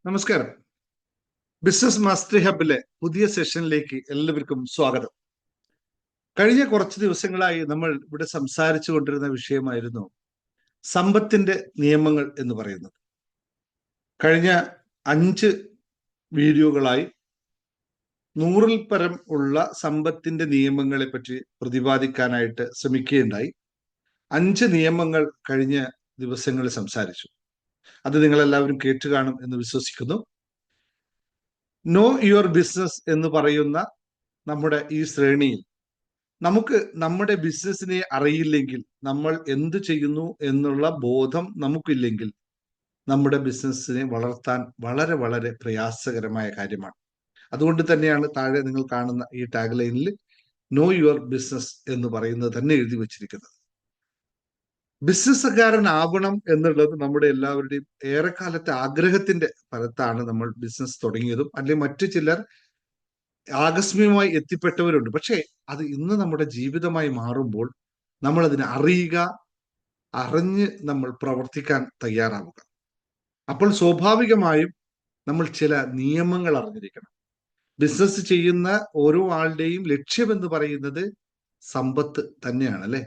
നമസ്കാരം. Business mastery ഹബിലെ പുതിയ സെഷനിലേക്ക് എല്ലാവർക്കും സ്വാഗതം. കഴിഞ്ഞ കുറച്ച് ദിവസങ്ങളായി നമ്മൾ ഇവിടെ സംസാരിച്ചു കൊണ്ടിരുന്ന വിഷയമായിരുന്നു സമ്പത്തിന്റെ നിയമങ്ങൾ എന്ന് പറയുന്നത്. കഴിഞ്ഞ 5 വീഡിയോകളായി 100-ൽ പരം ഉള്ള സമ്പത്തിന്റെ നിയമങ്ങളെ പറ്റി പ്രതിപാദിക്കാനായിട്ട് ശ്രമിക്കുകയുണ്ടായി. 5 നിയമങ്ങൾ കഴിഞ്ഞ ദിവസങ്ങളിൽ സംസാരിച്ചു. അത് നിങ്ങളെല്ലാവരും കേട്ടു കാണും എന്ന് വിശ്വസിക്കുന്നു. നോ യുവർ ബിസിനസ് എന്ന് പറയുന്ന നമ്മുടെ ഈ ശ്രേണിയിൽ നമുക്ക് നമ്മുടെ ബിസിനസിനെ അറിയില്ലെങ്കിൽ, നമ്മൾ എന്ത് ചെയ്യുന്നു എന്നുള്ള ബോധം നമുക്കില്ലെങ്കിൽ നമ്മുടെ ബിസിനസ്സിനെ വളർത്താൻ വളരെ വളരെ പ്രയാസകരമായ കാര്യമാണ്. അതുകൊണ്ട് തന്നെയാണ് താഴെ നിങ്ങൾ കാണുന്ന ഈ ടാഗ് ലൈനിൽ നോ യുവർ ബിസിനസ് എന്ന് പറയുന്നത് തന്നെ എഴുതി വച്ചിരിക്കുന്നത്. ബിസിനസ്സുകാരനാവണം എന്നുള്ളത് നമ്മുടെ എല്ലാവരുടെയും ഏറെക്കാലത്തെ ആഗ്രഹത്തിന്റെ ഫലത്താണ് നമ്മൾ ബിസിനസ് തുടങ്ങിയതും, അല്ലെങ്കിൽ മറ്റു ചിലർ ആകസ്മികമായി എത്തിപ്പെട്ടവരുണ്ട്. പക്ഷേ അത് ഇന്ന് നമ്മുടെ ജീവിതമായി മാറുമ്പോൾ നമ്മൾ അതിനെ അറിയുക, അറിഞ്ഞ് നമ്മൾ പ്രവർത്തിക്കാൻ തയ്യാറാവുക. അപ്പോൾ സ്വാഭാവികമായും നമ്മൾ ചില നിയമങ്ങൾ അറിഞ്ഞിരിക്കണം. ബിസിനസ് ചെയ്യുന്ന ഓരോ ആളുടെയും ലക്ഷ്യം എന്ന് പറയുന്നത് സമ്പത്ത് തന്നെയാണ്, അല്ലെ?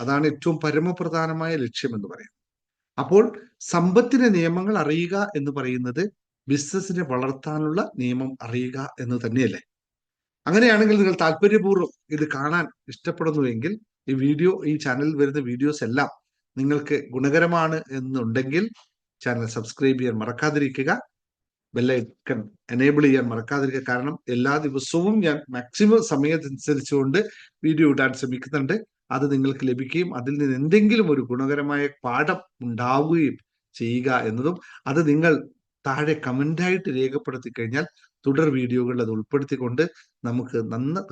അതാണ് ഏറ്റവും പരമപ്രധാനമായ ലക്ഷ്യം എന്ന് പറയുന്നത്. അപ്പോൾ സമ്പത്തിന്റെ നിയമങ്ങൾ അറിയുക എന്ന് പറയുന്നത് ബിസിനസിനെ വളർത്താനുള്ള നിയമം അറിയുക എന്ന് തന്നെയല്ലേ? അങ്ങനെയാണെങ്കിൽ നിങ്ങൾ താല്പര്യപൂർവ്വം ഇത് കാണാൻ ഇഷ്ടപ്പെടുന്നുവെങ്കിൽ ഈ ചാനലിൽ വരുന്ന വീഡിയോസ് എല്ലാം നിങ്ങൾക്ക് ഗുണകരമാണ് എന്നുണ്ടെങ്കിൽ ചാനൽ സബ്സ്ക്രൈബ് ചെയ്യാൻ മറക്കാതിരിക്കുക, ബെല്ലൈക്കൺ എനേബിൾ ചെയ്യാൻ മറക്കാതിരിക്കുക. കാരണം എല്ലാ ദിവസവും ഞാൻ മാക്സിമം സമയത്തനുസരിച്ചുകൊണ്ട് വീഡിയോ ഇടാൻ ശ്രമിക്കുന്നുണ്ട്. അത് നിങ്ങൾക്ക് ലഭിക്കുകയും അതിൽ നിന്ന് എന്തെങ്കിലും ഒരു ഗുണകരമായ പാഠം ഉണ്ടാവുകയും ചെയ്യുക എന്നതും, അത് നിങ്ങൾ താഴെ കമന്റായിട്ട് രേഖപ്പെടുത്തി കഴിഞ്ഞാൽ തുടർ വീഡിയോകളിൽ അത് ഉൾപ്പെടുത്തിക്കൊണ്ട് നമുക്ക്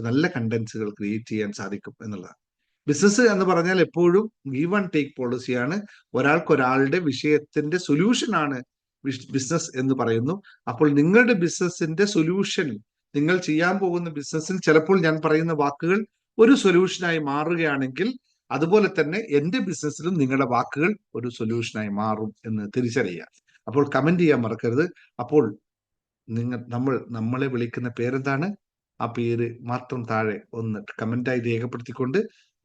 നല്ല കണ്ടന്റ്സുകൾ ക്രിയേറ്റ് ചെയ്യാൻ സാധിക്കും എന്നുള്ളതാണ്. ബിസിനസ് എന്ന് പറഞ്ഞാൽ എപ്പോഴും ഗീവ് ആൻഡ് ടേക്ക് പോളിസിയാണ്. ഒരാൾക്കൊരാളുടെ വിഷയത്തിന്റെ സൊല്യൂഷൻ ആണ് ബിസിനസ് എന്ന് പറയുന്നു. അപ്പോൾ നിങ്ങളുടെ ബിസിനസിന്റെ സൊല്യൂഷൻ, നിങ്ങൾ ചെയ്യാൻ പോകുന്ന ബിസിനസ്സിൽ ചിലപ്പോൾ ഞാൻ പറയുന്ന വാക്കുകൾ ഒരു സൊല്യൂഷനായി മാറുകയാണെങ്കിൽ, അതുപോലെ തന്നെ എന്റെ ബിസിനസ്സിലും നിങ്ങളുടെ വാക്കുകൾ ഒരു സൊല്യൂഷനായി മാറും എന്ന് തിരിച്ചറിയുക. അപ്പോൾ കമന്റ് ചെയ്യാൻ മറക്കരുത്. അപ്പോൾ നമ്മളെ വിളിക്കുന്ന പേരെന്താണ്, ആ പേര് മാത്രം താഴെ ഒന്ന് കമന്റായി രേഖപ്പെടുത്തിക്കൊണ്ട്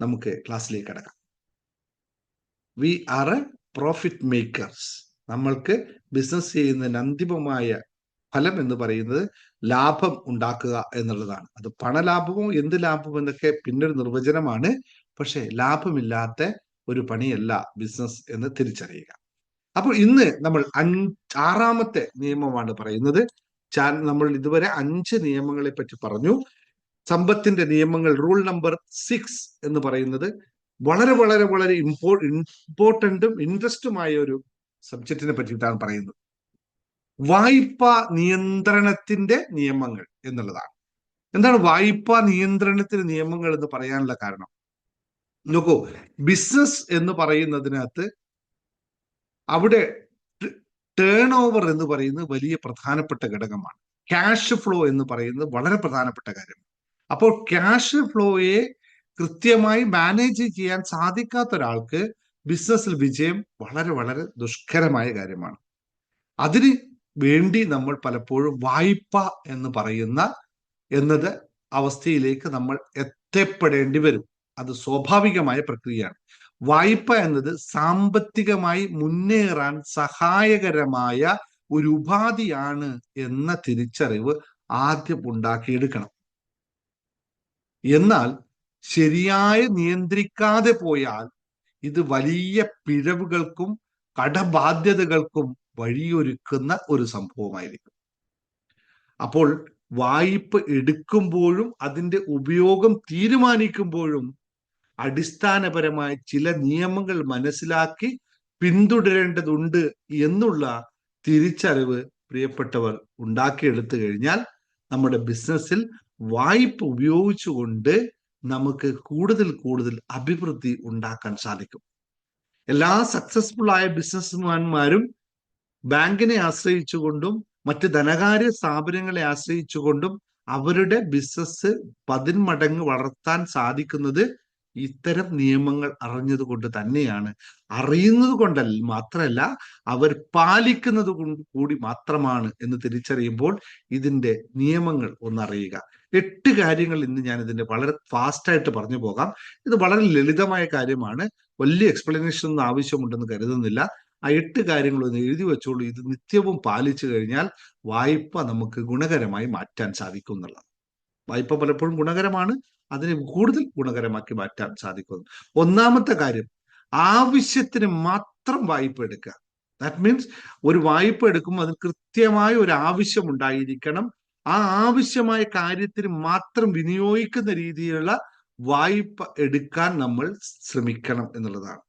നമുക്ക് ക്ലാസ്സിലേക്ക് കടക്കാം. We are a profit makers. നമ്മൾക്ക് ബിസിനസ് ചെയ്യുന്നതിന് അന്തിമമായ ഫലം എന്ന് പറയുന്നത് ലാഭം ഉണ്ടാക്കുക എന്നുള്ളതാണ്. അത് പണലാഭമോ എന്ത് ലാഭമോ എന്നൊക്കെ പിന്നൊരു നിർവചനമാണ്. പക്ഷെ ലാഭമില്ലാത്ത ഒരു പണിയല്ല ബിസിനസ് എന്ന് തിരിച്ചറിയുക. അപ്പോൾ ഇന്ന് നമ്മൾ 6ാമത്തെ നിയമമാണ് പറയുന്നത്. നമ്മൾ ഇതുവരെ 5 നിയമങ്ങളെ പറ്റി പറഞ്ഞു. സമ്പത്തിന്റെ നിയമങ്ങൾ, റൂൾ നമ്പർ 6 എന്ന് പറയുന്നത് വളരെ വളരെ വളരെ ഇമ്പോർട്ടന്റും ഇൻട്രസ്റ്റുമായ ഒരു സബ്ജക്റ്റിനെ പറ്റിയിട്ടാണ് പറയുന്നത്. വായ്പാ നിയന്ത്രണത്തിന്റെ നിയമങ്ങൾ എന്നുള്ളതാണ്. എന്താണ് വായ്പാ നിയന്ത്രണത്തിന് നിയമങ്ങൾ എന്ന് പറയാനുള്ള കാരണം? നോക്കൂ, ബിസിനസ് എന്ന് പറയുന്നതിനകത്ത് അവിടെ ടേൺ ഓവർ എന്ന് പറയുന്നത് വലിയ പ്രധാനപ്പെട്ട ഘടകമാണ്. ക്യാഷ് ഫ്ലോ എന്ന് പറയുന്നത് വളരെ പ്രധാനപ്പെട്ട കാര്യമാണ്. അപ്പോൾ ക്യാഷ് ഫ്ലോയെ കൃത്യമായി മാനേജ് ചെയ്യാൻ സാധിക്കാത്ത ഒരാൾക്ക് ബിസിനസ്സിൽ വിജയം വളരെ വളരെ ദുഷ്കരമായ കാര്യമാണ്. അതിന് വേണ്ടി നമ്മൾ പലപ്പോഴും വായ്പ എന്ന് പറയുന്ന അവസ്ഥയിലേക്ക് നമ്മൾ എത്തപ്പെടേണ്ടി വരും. അത് സ്വാഭാവികമായ പ്രക്രിയയാണ്. വായ്പ എന്നത് സാമ്പത്തികമായി മുന്നേറാൻ സഹായകരമായ ഒരു ഉപാധിയാണ് എന്ന തിരിച്ചറിവ് ആദ്യം ഉണ്ടാക്കിയെടുക്കണം. എന്നാൽ ശരിയായി നിയന്ത്രിക്കാതെ പോയാൽ ഇത് വലിയ പിഴവുകൾക്കും കടബാധ്യതകൾക്കും വഴിയൊരുക്കുന്ന ഒരു സംഭവമായിരിക്കും. അപ്പോൾ വായ്പ എടുക്കുമ്പോഴും അതിന്റെ ഉപയോഗം തീരുമാനിക്കുമ്പോഴും അടിസ്ഥാനപരമായ ചില നിയമങ്ങൾ മനസ്സിലാക്കി പിന്തുടരേണ്ടതുണ്ട് എന്നുള്ള തിരിച്ചറിവ് പ്രിയപ്പെട്ടവർ ഉണ്ടാക്കിയെടുത്തു കഴിഞ്ഞാൽ നമ്മുടെ ബിസിനസ്സിൽ വായ്പ ഉപയോഗിച്ചുകൊണ്ട് നമുക്ക് കൂടുതൽ കൂടുതൽ അഭിവൃദ്ധി ഉണ്ടാക്കാൻ സാധിക്കും. എല്ലാ സക്സസ്ഫുൾ ആയ ബിസിനസ്മാന്മാരും ബാങ്കിനെ ആശ്രയിച്ചുകൊണ്ടും മറ്റ് ധനകാര്യ സ്ഥാപനങ്ങളെ ആശ്രയിച്ചുകൊണ്ടും അവരുടെ ബിസിനസ് 10 മടങ്ങ് വളർത്താൻ സാധിക്കുന്നത് ഇത്തരം നിയമങ്ങൾ അറിഞ്ഞത് കൊണ്ട് തന്നെയാണ്. അറിയുന്നത് കൊണ്ടല്ല മാത്രമല്ല, അവർ പാലിക്കുന്നത് കൊണ്ട് കൂടി മാത്രമാണ് എന്ന് തിരിച്ചറിയുമ്പോൾ ഇതിന്റെ നിയമങ്ങൾ ഒന്നറിയുക. 8 കാര്യങ്ങൾ ഇന്ന് ഞാൻ ഇതിന്റെ വളരെ ഫാസ്റ്റായിട്ട് പറഞ്ഞു പോകാം. ഇത് വളരെ ലളിതമായ കാര്യമാണ്. വലിയ എക്സ്പ്ലനേഷൻ ഒന്നും ആവശ്യമുണ്ടെന്ന് കരുതുന്നില്ല. ആ 8 കാര്യങ്ങൾ ഒന്ന് എഴുതി വെച്ചോളൂ. ഇത് നിത്യവും പാലിച്ചു കഴിഞ്ഞാൽ വായ്പ നമുക്ക് ഗുണകരമായി മാറ്റാൻ സാധിക്കും എന്നുള്ളത്. വായ്പ പലപ്പോഴും ഗുണകരമാണ്, അതിനെ കൂടുതൽ ഗുണകരമാക്കി മാറ്റാൻ സാധിക്കുന്നു. ഒന്നാമത്തെ കാര്യം, ആവശ്യത്തിന് മാത്രം വായ്പ എടുക്കുക. ദാറ്റ് മീൻസ് ഒരു വായ്പ എടുക്കുമ്പോൾ അതിന് കൃത്യമായ ഒരു ആവശ്യം ഉണ്ടായിരിക്കണം. ആ ആവശ്യമായ കാര്യത്തിന് മാത്രം വിനിയോഗിക്കുന്ന രീതിയിലുള്ള വായ്പ എടുക്കാൻ നമ്മൾ ശ്രമിക്കണം എന്നുള്ളതാണ്.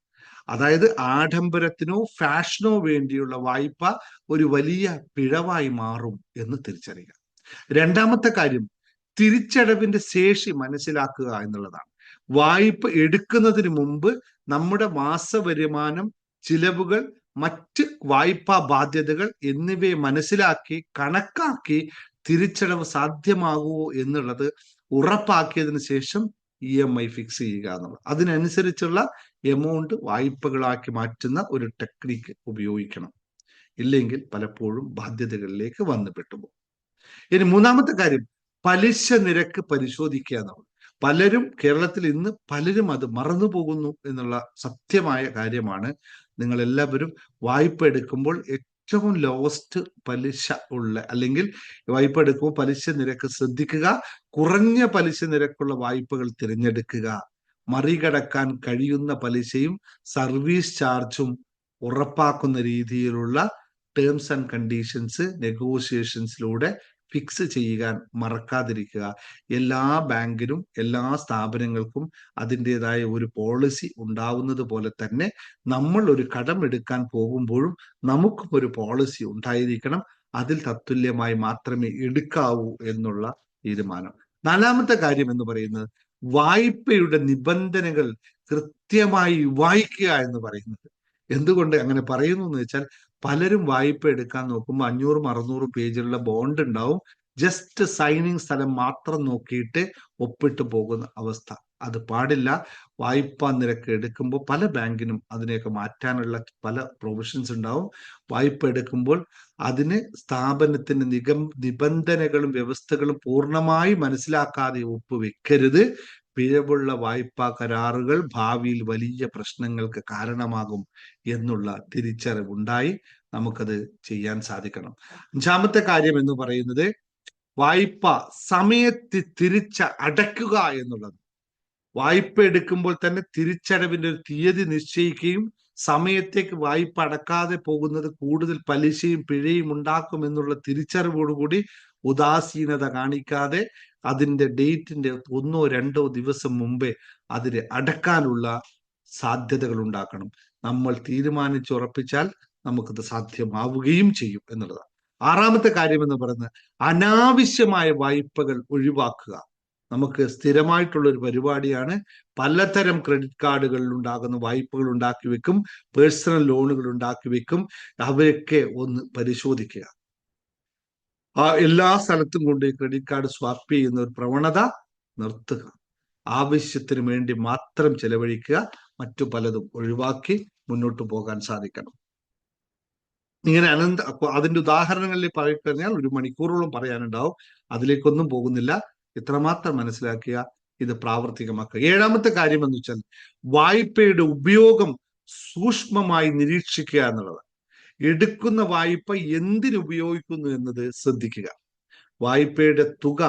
അതായത് ആഡംബരത്തിനോ ഫാഷനോ വേണ്ടിയുള്ള വായ്പ ഒരു വലിയ പിഴവായി മാറും എന്ന് തിരിച്ചറിയുക. രണ്ടാമത്തെ കാര്യം, തിരിച്ചടവിന്റെ ശേഷി മനസ്സിലാക്കുക എന്നുള്ളതാണ്. വായ്പ എടുക്കുന്നതിന് മുമ്പ് നമ്മുടെ മാസവരുമാനം, ചിലവുകൾ, മറ്റ് വായ്പാ ബാധ്യതകൾ എന്നിവയെ മനസ്സിലാക്കി കണക്കാക്കി തിരിച്ചടവ് സാധ്യമാകുമോ എന്നുള്ളത് ഉറപ്പാക്കിയതിനു ശേഷം EMI ഫിക്സ് ചെയ്യുക എന്നുള്ളത്. അതിനനുസരിച്ചുള്ള എമൗണ്ട് വായ്പകളാക്കി മാറ്റുന്ന ഒരു ടെക്നിക്ക് ഉപയോഗിക്കണം. ഇല്ലെങ്കിൽ പലപ്പോഴും ബാധ്യതകളിലേക്ക് വന്നു പെട്ടുപോകും. ഇനി മൂന്നാമത്തെ കാര്യം, പലിശ നിരക്ക് പരിശോധിക്കുക എന്നുള്ളത്. കേരളത്തിൽ ഇന്ന് പലരും അത് മറന്നു പോകുന്നു എന്നുള്ള സത്യമായ കാര്യമാണ്. നിങ്ങൾ എല്ലാവരും വായ്പ എടുക്കുമ്പോൾ ഏറ്റവും ലോവസ്റ്റ് പലിശ ഉള്ള, അല്ലെങ്കിൽ വായ്പ എടുക്കുമ്പോൾ പലിശ നിരക്ക് ശ്രദ്ധിക്കുക. കുറഞ്ഞ പലിശ നിരക്കുള്ള വായ്പകൾ തിരഞ്ഞെടുക്കുക. മറികടക്കാൻ കഴിയുന്ന പലിശയും സർവീസ് ചാർജും ഉറപ്പാക്കുന്ന രീതിയിലുള്ള ടേംസ് ആൻഡ് കണ്ടീഷൻസ് നെഗോഷിയേഷൻസിലൂടെ ഫിക്സ് ചെയ്യാൻ മറക്കാതിരിക്കുക. എല്ലാ ബാങ്കിനും എല്ലാ സ്ഥാപനങ്ങൾക്കും അതിൻ്റെതായ ഒരു പോളിസി ഉണ്ടാവുന്നത് പോലെ തന്നെ നമ്മൾ ഒരു കടം എടുക്കാൻ പോകുമ്പോഴും നമുക്കും ഒരു പോളിസി ഉണ്ടായിരിക്കണം. അതിൽ തത്തുല്യമായി മാത്രമേ എടുക്കാവൂ എന്നുള്ള തീരുമാനം. നാലാമത്തെ കാര്യം എന്ന് പറയുന്നത്, വായ്പയുടെ നിബന്ധനകൾ കൃത്യമായി വായിക്കുക എന്ന് പറയുന്നത്. എന്തുകൊണ്ട് അങ്ങനെ പറയുന്നു എന്ന് വെച്ചാൽ, പലരും വായ്പ എടുക്കാൻ നോക്കുമ്പോൾ 500 600 പേജിലുള്ള ബോണ്ട് ഉണ്ടാവും. ജസ്റ്റ് സൈനിങ് സ്ഥലം മാത്രം നോക്കിയിട്ട് ഒപ്പിട്ട് പോകുന്ന അവസ്ഥ. അത് പാടില്ല. വായ്പാ നിരക്ക് എടുക്കുമ്പോൾ പല ബാങ്കിനും അതിനെയൊക്കെ മാറ്റാനുള്ള പല പ്രൊവിഷൻസ് ഉണ്ടാവും. വായ്പ എടുക്കുമ്പോൾ അതിന് സ്ഥാപനത്തിന്റെ നിബന്ധനകളും വ്യവസ്ഥകളും പൂർണ്ണമായി മനസ്സിലാക്കാതെ ഒപ്പുവെക്കരുത്. പിഴവുള്ള വായ്പാ കരാറുകൾ ഭാവിയിൽ വലിയ പ്രശ്നങ്ങൾക്ക് കാരണമാകും എന്നുള്ള തിരിച്ചറിവുണ്ടായി നമുക്കത് ചെയ്യാൻ സാധിക്കണം. അഞ്ചാമത്തെ കാര്യം എന്ന് പറയുന്നത്, വായ്പ സമയത്ത് അടയ്ക്കുക എന്നുള്ളത്. വായ്പ എടുക്കുമ്പോൾ തന്നെ തിരിച്ചടവിന്റെ ഒരു തീയതി നിശ്ചയിക്കുകയും സമയത്തേക്ക് വായ്പ അടക്കാതെ പോകുന്നത് കൂടുതൽ പലിശയും പിഴയും ഉണ്ടാക്കും എന്നുള്ള തിരിച്ചറിവോടുകൂടി ഉദാസീനത കാണിക്കാതെ അതിന്റെ ഡേറ്റിന്റെ 1 2 ദിവസം മുമ്പേ അതിന് അടക്കാനുള്ള സാധ്യതകൾ ഉണ്ടാക്കണം. നമ്മൾ തീരുമാനിച്ചുറപ്പിച്ചാൽ നമുക്കത് സാധ്യമാവുകയും ചെയ്യും എന്നുള്ളതാണ്. ആറാമത്തെ കാര്യം എന്ന് പറയുന്നത്, അനാവശ്യമായ വായ്പകൾ ഒഴിവാക്കുക. നമുക്ക് സ്ഥിരമായിട്ടുള്ള ഒരു പരിപാടിയാണ്. പലതരം ക്രെഡിറ്റ് കാർഡുകളിൽ ഉണ്ടാകുന്ന വായ്പകൾ ഉണ്ടാക്കി വെക്കും, പേഴ്സണൽ ലോണുകൾ ഉണ്ടാക്കി വെക്കും. അവയൊക്കെ ഒന്ന് പരിശോധിക്കുക. എല്ലാ സ്ഥലത്തും കൊണ്ട് ക്രെഡിറ്റ് കാർഡ് സ്വാപ്പ് ചെയ്യുന്ന ഒരു പ്രവണത നിർത്തുക. ആവശ്യത്തിന് വേണ്ടി മാത്രം ചെലവഴിക്കുക. മറ്റു പലതും ഒഴിവാക്കി മുന്നോട്ട് പോകാൻ സാധിക്കണം. ഇങ്ങനെ അതിന്റെ ഉദാഹരണങ്ങളിൽ കഴിഞ്ഞാൽ 1 മണിക്കൂറോളം പറയാനുണ്ടാവും. അതിലേക്കൊന്നും പോകുന്നില്ല. ഇത്രമാത്രം മനസ്സിലാക്കുക, ഇത് പ്രാവർത്തികമാക്കുക. ഏഴാമത്തെ കാര്യം എന്ന് വെച്ചാൽ, വായ്പയുടെ ഉപയോഗം സൂക്ഷ്മമായി നിരീക്ഷിക്കുക എന്നുള്ളത്. എടുക്കുന്ന വായ്പ എന്തിനു ഉപയോഗിക്കുന്നു എന്നത് ശ്രദ്ധിക്കുക. വായ്പയുടെ തുക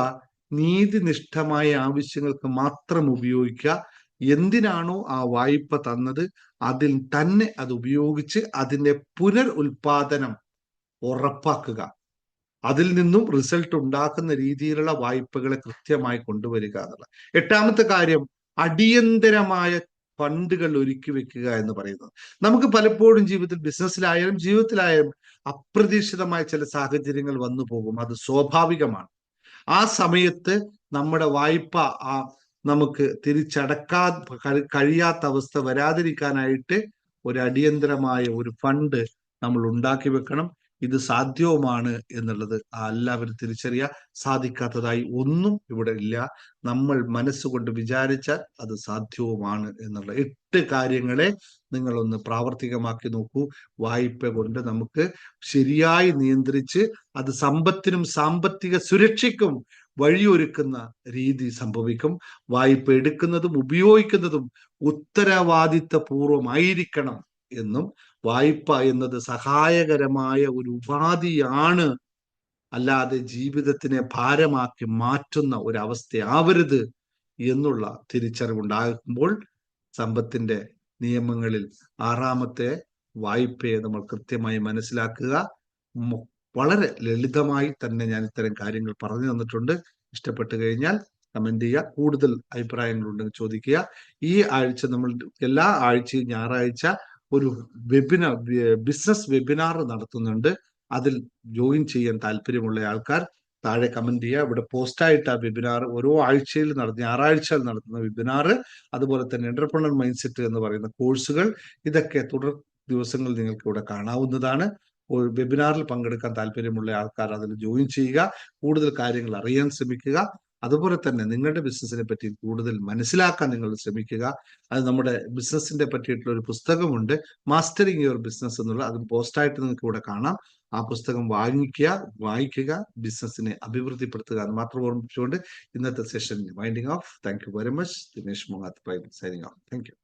നീതിനിഷ്ഠമായ ആവശ്യങ്ങൾക്ക് മാത്രം ഉപയോഗിക്കുക. എന്തിനാണോ ആ വായ്പ തന്നത് അതിൽ തന്നെ അത് ഉപയോഗിച്ച് അതിന്റെ ഉൽപാദനം ഉറപ്പാക്കുക. അതിൽ നിന്നും റിസൾട്ട് ഉണ്ടാക്കുന്ന രീതിയിലുള്ള വായ്പകളെ കൃത്യമായി കൊണ്ടുവരിക എന്നുള്ളത്. എട്ടാമത്തെ കാര്യം, അടിയന്തരമായ ഫണ്ടുകൾ ഒരുക്കി വെക്കുക എന്ന് പറയുന്നത്. നമുക്ക് പലപ്പോഴും ബിസിനസ്സിലായാലും ജീവിതത്തിലായാലും അപ്രതീക്ഷിതമായ ചില സാഹചര്യങ്ങൾ വന്നു പോകും. അത് സ്വാഭാവികമാണ്. ആ സമയത്ത് നമ്മുടെ വായ്പ നമുക്ക് തിരിച്ചടക്കാൻ കഴിയാത്ത അവസ്ഥ വരാതിരിക്കാനായിട്ട് ഒരു അടിയന്തരമായ ഒരു ഫണ്ട് നമ്മൾ ഉണ്ടാക്കി വെക്കണം. ഇത് സാധ്യവുമാണ് എന്നുള്ളത് എല്ലാവരും തിരിച്ചറിയുക. സാധിക്കാത്തതായി ഒന്നും ഇവിടെ ഇല്ല. നമ്മൾ മനസ്സുകൊണ്ട് വിചാരിച്ചാൽ അത് സാധ്യവുമാണ് എന്നുള്ള 8 കാര്യങ്ങളെ നിങ്ങളൊന്ന് പ്രാവർത്തികമാക്കി നോക്കൂ. വായ്പ കൊണ്ട് നമുക്ക് ശരിയായി നിയന്ത്രിച്ച് അത് സമ്പത്തിനും സാമ്പത്തിക സുരക്ഷയ്ക്കും വഴിയൊരുക്കുന്ന രീതി സംഭവിക്കും. വായ്പ എടുക്കുന്നതും ഉപയോഗിക്കുന്നതും ഉത്തരവാദിത്തപൂർവമായിരിക്കണം എന്നും, വായ്പ എന്നത് സഹായകരമായ ഒരു ഉപാധിയാണ്, അല്ലാതെ ജീവിതത്തിനെ ഭാരമാക്കി മാറ്റുന്ന ഒരവസ്ഥയാവരുത് എന്നുള്ള തിരിച്ചറിവുണ്ടാകുമ്പോൾ സമ്പത്തിന്റെ നിയമങ്ങളിൽ 6ാമത്തെ വായ്പയെ നമ്മൾ കൃത്യമായി മനസ്സിലാക്കുക. വളരെ ലളിതമായി തന്നെ ഞാൻ ഇത്തരം കാര്യങ്ങൾ പറഞ്ഞു തന്നിട്ടുണ്ട്. ഇഷ്ടപ്പെട്ടു കഴിഞ്ഞാൽ കമന്റ് ചെയ്യുക. കൂടുതൽ അഭിപ്രായങ്ങളുണ്ടെങ്കിൽ ചോദിക്കുക. ഈ ആഴ്ച നമ്മൾ എല്ലാ ആഴ്ചയും ഞായറാഴ്ച ഒരു വെബിനാർ, ബിസിനസ് വെബിനാർ നടത്തുന്നുണ്ട്. അതിൽ ജോയിൻ ചെയ്യാൻ താല്പര്യമുള്ള ആൾക്കാർ താഴെ കമന്റ് ചെയ്യുക. ഇവിടെ പോസ്റ്റായിട്ട് ആ വെബിനാർ ഓരോ ആഴ്ചയിൽ ഞായറാഴ്ച നടത്തുന്ന വെബിനാർ, അതുപോലെ തന്നെ എന്റർപ്രണർ മൈൻഡ് സെറ്റ് എന്ന് പറയുന്ന കോഴ്സുകൾ, ഇതൊക്കെ തുടർ ദിവസങ്ങൾ നിങ്ങൾക്ക് ഇവിടെ കാണാവുന്നതാണ്. വെബിനാറിൽ പങ്കെടുക്കാൻ താല്പര്യമുള്ള ആൾക്കാർ അതിൽ ജോയിൻ ചെയ്യുക. കൂടുതൽ കാര്യങ്ങൾ അറിയാൻ ശ്രമിക്കുക. അതുപോലെ തന്നെ നിങ്ങളുടെ ബിസിനസിനെ പറ്റി കൂടുതൽ മനസ്സിലാക്കാൻ നിങ്ങൾ ശ്രമിക്കുക. അത് നമ്മുടെ ബിസിനസിന്റെ പറ്റിയിട്ടുള്ള ഒരു പുസ്തകമുണ്ട്, മാസ്റ്ററിങ് യുവർ ബിസിനസ് എന്നുള്ള, അതും പോസ്റ്റായിട്ട് നിങ്ങൾക്ക് ഇവിടെ കാണാം. ആ പുസ്തകം വായിക്കുക, ബിസിനസിനെ അഭിവൃദ്ധിപ്പെടുത്തുക എന്ന് മാത്രം ഓർമ്മിച്ചുകൊണ്ട് ഇന്നത്തെ session winding off. Thank you very much. Dinesh Moongath signing off. Thank U.